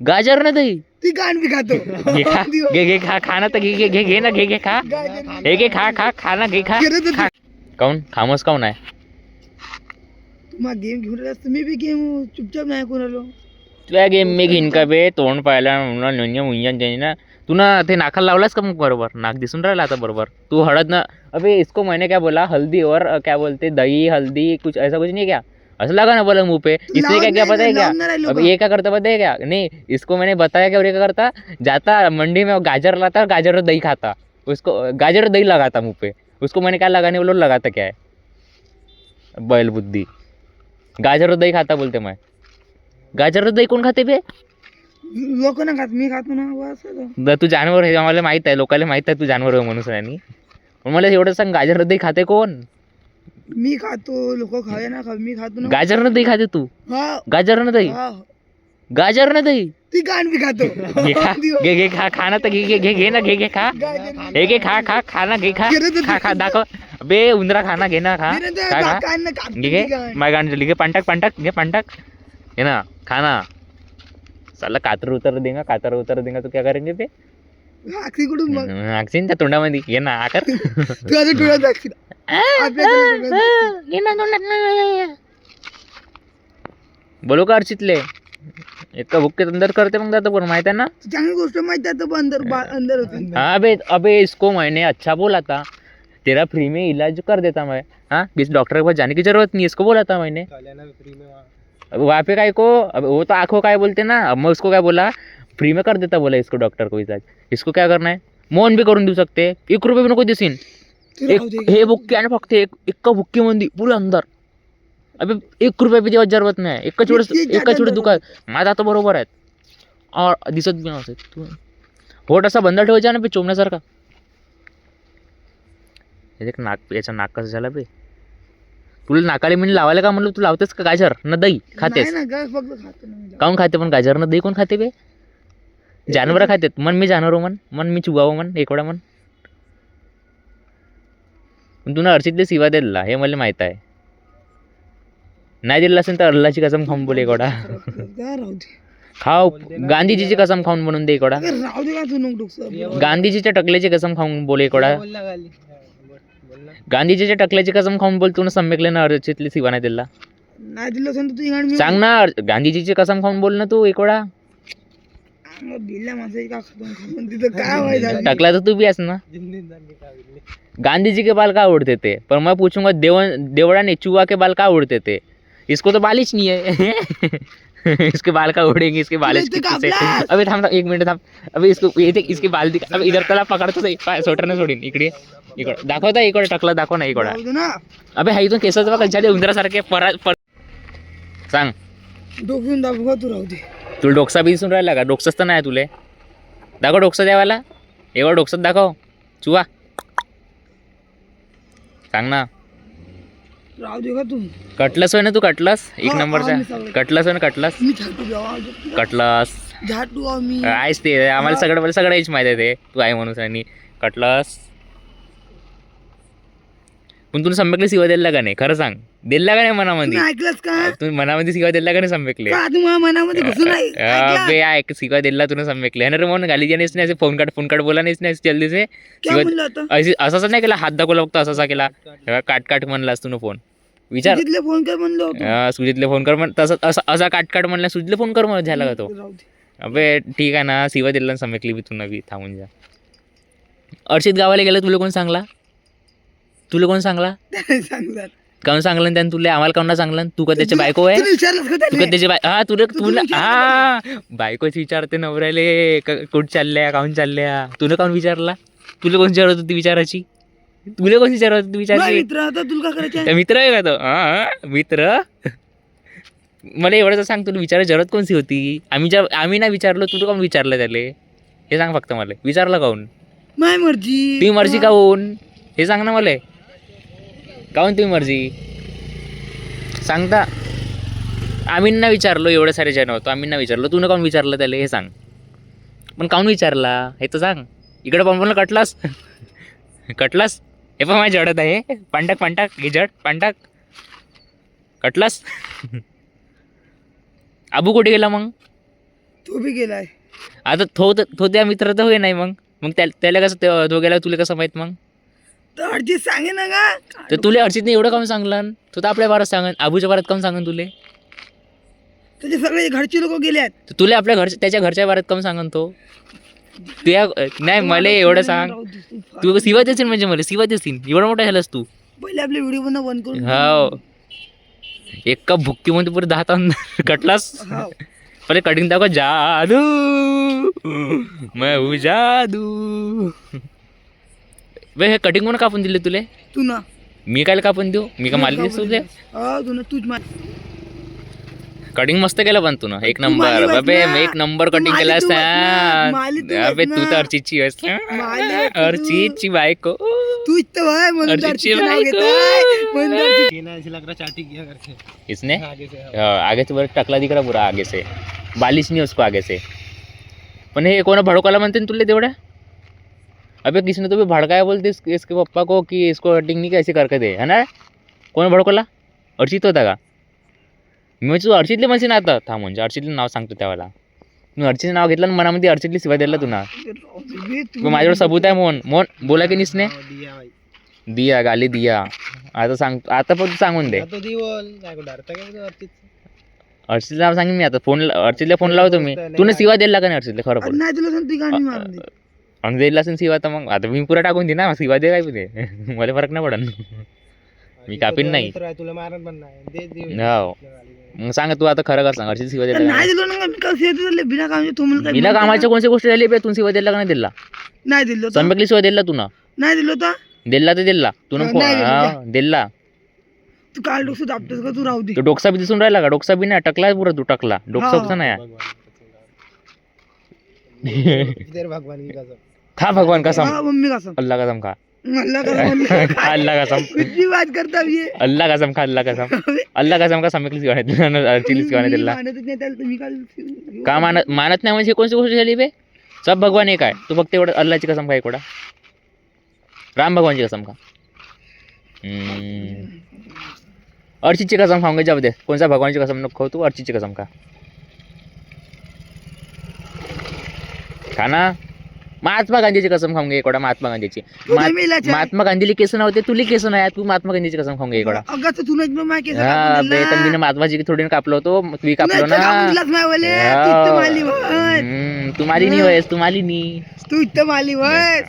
गाजर ना दही ती गाण बी खातो. घे खा घे खा ना तर घे ना घे खा हे घे खा ना घे खा काऊन खामच काऊन आहे तुम्हा गेम घेऊन राहिलास तुम्ही बी गेम चुपचाप नाही कोणाला. तुला गेम मी घेईन का बे तोंड पाहायला ना तू ना ते नाकाला लावलास का मग बरोबर नाक दिसून राहिला आता बरोबर तू हळद ना अबे इसको मैंने क्या बोला हल्दी और क्या बोलते दही हल्दी कुछ ऐसा कुछ नहीं क्या ऐसा लगा ना बोला मुंह पे इसने क्या पता है क्या अब ये क्या करता पता है क्या नहीं इसको मैंने बताया क्या और ये क्या करता जाता मंडी में गाजर लाता गाजर और दही खाता उसको गाजर और दही लगाता मुंह पे उसको मैंने क्या लगाने बोलो लगाता क्या है बैल बुद्धि गाजर और दही खाता बोलते मैं गाजर और दही कोण खाते बे लोक ना खात मी खातो ना. तू जानवर आहे आम्हाला माहित आहे लोकांना माहित आहे तू जानवर आहे म्हणून सगळ्यांनी पण मला एवढं सांग गाजर दही खाते कोण मी खातो लोक खावे ना खा मी खातो ना. गाजर दही खाते तू गाजर दही गाजर दही ती गाण बी खातो. घे खा ना तर घे ना घे खा हे घे खा ना घे खा दाखव बे उंदरा खाना घे ना खा घे माय गाण घे पांटक घे ना खाना साला कातर उतर देगा तो क्या करेंगे बे आखसीन त्या तोंडामध्ये घे ना आकर बोलो का अर्चितले इतका भुक्के अंदर करते मग जातो पण माहित आहे ना चांगली गोष्ट माहिती आहे तो अंदर होती. हाँ अबे इसको मैंने अच्छा बोला था तेरा फ्री में इलाज कर देता मैं हाँ किसी डॉक्टर के पास जाने की जरूरत नहीं इसको बोला था मैंने वहाँ पे काय को अब वो तो आंखों काय बोलते ना अब मैं उसको क्या बोला फ्री में कर देता बोला इसको डॉक्टर को इलाज इसको क्या करना है मोहन भी करून देऊ शकते 1 रुपये भी नको देशील हे बुक्के आणि फक्त एक बुक्के मंदी पुरे अंदर अबे 1 रुपये बी देवाची जरूरत नाही एका छोटे दुकान माझा आता बरोबर आहेत और दिसत बी नसते होट असा बंद ठेवायचा ना बे चोमण्यासारखा हे नाक याचा नाक कसं झाला बे तुला नाकाला मी लावायला का म्हणलं तू लावतेस का गाजर न दही खातेस काऊन खाते पण गाजर न दही कोण खाते बे जानवर खातेत मन मी जानवर मन मी चुगावं मन एकोडा मन पण तुला अर्चितले शिवा दिला हे मला माहित आहे नाही दिलं असेल तर अल्लाची कसम खाऊन बोले एकोडा खाऊ गांधीजीची कसम खाऊन म्हणून दे एकोडा गांधीजीच्या टकल्याची कसम खाऊन बोले एकोडा गांधीजीच्या टकल्याची कसम खाऊन बोल तू सम्यकले ना अर्चितले शिवा नाही दिला सांग ना गांधीजीची कसम खाऊन बोल ना तू एकोडा टकला तर तू भी आहेस ना गांधी जी के बाल का उड़ते थे पर मैं पूछूंगा देवड़ा ने चूहा के बाल का उड़ते थे इसको तो बालिश नहीं है इसके बाल का उड़ेंगे इसके बालिश से अबे थांब 1 मिनिट थांब अबे इसको इसके बाल दिखा अबे इधर त्याला पकडतो स्वेटरने सोडीन इकडे दाखवता इकडे टकला दाखव ना इकडे अबे हा इथून केसाचं बघ झाले उंदरासारखे सांग डोकून दाखव तू राहू दे तुला डोकसा बी दिसून राहिला का डोकसाच तर नाही तुले दाखव डोकसा द्यावाला एवढं डोकसाच दाखव चुवा सांग ना राहू दे का तू कटलस होय ना तू कटलस 1 नंबरचा कटलस होय ना कटलस आहेस ते आम्हाला सगळं हेच माहिती आहे ते तू आहे म्हणून आणि कटलस पण तुला सम्यकले शिवा दिला का नाही खरं सांग दिला का नाही मनामध्ये ऐकलंस का तू मनामध्ये शिवा दिला का नाही सम्यकले मनामध्ये घुसून बे ऐक शिवा दिला तुला सम्यकले अरे म्हणून गाली जाणेच नाही फोन काट बोला नाही जल्दी से असंच नाही केला हात दाखवला फक्त असा केला काट म्हणलास तुला फोन विचार फोन कर म्हणलं सुजितले फोन कर म्हण तसं असा काट म्हणला सुजितले फोन कर म्हणत झाला का तो अबे ठीक आहे ना शिवा दिला सम्यकली बी तू नवी थांबून जा अर्चित गावाला गेलं तुला कोण सांगला काऊन सांगलं त्यानं तुला आम्हाला काऊन सांगलं तू का त्याची बायको आहे तू का त्याची तुला बायकोच विचारते नवऱ्याले कुठं चालल्या काऊन चालल्या तुला काऊन विचारला तुला कोण विचारत होती विचाराची तुला कोण विचारत होती विचाराची मित्र आहे का तो मित्र मला एवढंच सांग तुला विचारायची जरूरत कोणती होती आम्ही नाही विचारलो तुला काऊन विचारलं त्याले हे सांग फक्त मला विचारलं काऊन ती मर्जी काऊन हे सांग ना मला काऊन तुम्ही मर्जी सांगता आम्ही ना विचारलो एवढे सारे जण होतो आम्ही ना विचारलो तू ना काऊन विचारलं त्याला हे सांग पण काऊन विचारला हे तर सांग इकडे पण कटलास हे पण माझ्या जडत आहे पांटक घे जड पांटक कटलास आबू कुठे गेला मग तो भी गेलाय. आता तो त्या मित्र तर होय नाही मग त्याला कसं तो गेला तुला कसं माहित मग तर अर्जित सांगे ना का तर तुला हर्षितने एवढं काम सांगलं तो तर आपल्या बारात सांगन आबूच्या बारात काम सांगन तुले त्याचे सगळे घरचे लोक गेले आहेत. तर तुला आपल्या त्याच्या घरच्या बारात काम सांगन तो त्या नाही मला एवढं सांग तू शिवा देशील म्हणजे मला शिवा देशील एवढा मोठा झालास तू पहिले आपले व्हिडिओ बंद करून हो एका भुक्कीमध्ये पुढे 10 तास कटलास हो. पहिले कटिंग दाखव जादू मैं हूँ जादू बे हे कटिंग कोण कापून दिले तुले तू ना मी काय कापून देऊ मी का मालिक दिसतो तुझे तू ना तूच कटिंग मस्त केलं पण तू ना एक नंबर माली बस बाबे ना. एक नंबर तू कटिंग माली केलास तू बस ना. माली तू अबे बस तू ना. तर अर्चितची आहेस माली बस तू. अर्चितची बायको तू इथं भाई म्हणून अर्जितची अर्जितचं नाव बायको. घेताय. म्हणून अर्जित- इसने आगे से बरं टकला दिख रहा पूरा आगे से बालिश नहीं उसको आगे से पण हे कोणा भडकाला म्हणते ना तुला तेवढ्या अबे किसने तो भी भड़काया बोलते इसके पप्पा को कि इसको कटिंग नहीं कैसे करके दे है ना कोण भडकवला अर्चित होता का मी म्हणजे तू अर्चितले म्हणशील आता थांब म्हणजे अर्चितले नाव सांगतो त्यावेळेला तू अर्चितचं नाव घेतलं आणि मनामध्ये अर्चितली शिवाय दिला तुला माझ्याकडे सबूत आहे मोहन बोला की निसने दिया गाली दिया आता सांग आता पण सांगून दे अर्चितला नाव सांगेन मी आता अर्चितला फोन लावतो मी तुने शिवा दिला का नाही अर्चितला खरं पण नाही तुला सांगतो गाणी मारून दे. आणि दिला असेल शिवा तर मग आता मी पुरा टाकून दे ना शिवा दे काय ते मला फरक नाही पडन मी कापीन नाही हो मग सांग तू आता खरं कर सांग अर्चित शिवा दिला का नाही दिलो ना मी काल शेत बिना कामाचे तू मला नाही? काय बिना कामाच्या कोणती गोष्ट झाली बे तू शिवा दिला का नाही दिला नाही दिलो तर. सम्यकली शिवा दिला तू ना नाही दिलो तर दिला तर दिला तू ना नाही दिला. दिला तू काल डोकं दाबतोस का तू राहू दे तो डोकसा बी दिसून राहिला का डोकसा बी नाही टकला पुरा तू टकला डोकसा हा. कसं नाही खा भगवान कसम हाँ, मम्मी कसम अल्लाह कसम खा अल्लाह कसम अल्लाह कसम कुछ भी बात करता है ये अल्लाह कसम खा अल्लाह कसम का सम्यकली शिवा चिली शिवा मी दिला मानतच नाही त्याला, तुम्ही काल का मानत नाही म्हणजे कोणती गोष्ट झाली बे सब भगवान एक आहे तू फक्त एवढं अल्लाची कसम खा एवढा राम भगवानची कसम खा अर्चितची कसम खाऊंगे जाऊ दे कोणत्या भगवानची कसम नको खाऊ तू अर्चितची कसम खा ना महात्मा गांधीची कसम खाऊंगे एकोडा महात्मा गांधीची महात्मा गांधीला केस नव्हते तुला केस नाही तू महात्मा गांधीची कसम खाऊंगे एकोडा अगं तर तू नाही माय केस हा बे तर मी महात्माजी थोडी कापलो होतो तुम्ही कापलो ना तू इथं माली तुम्हाला नाही होयस तुम्हाला नाही तू इथं माली वय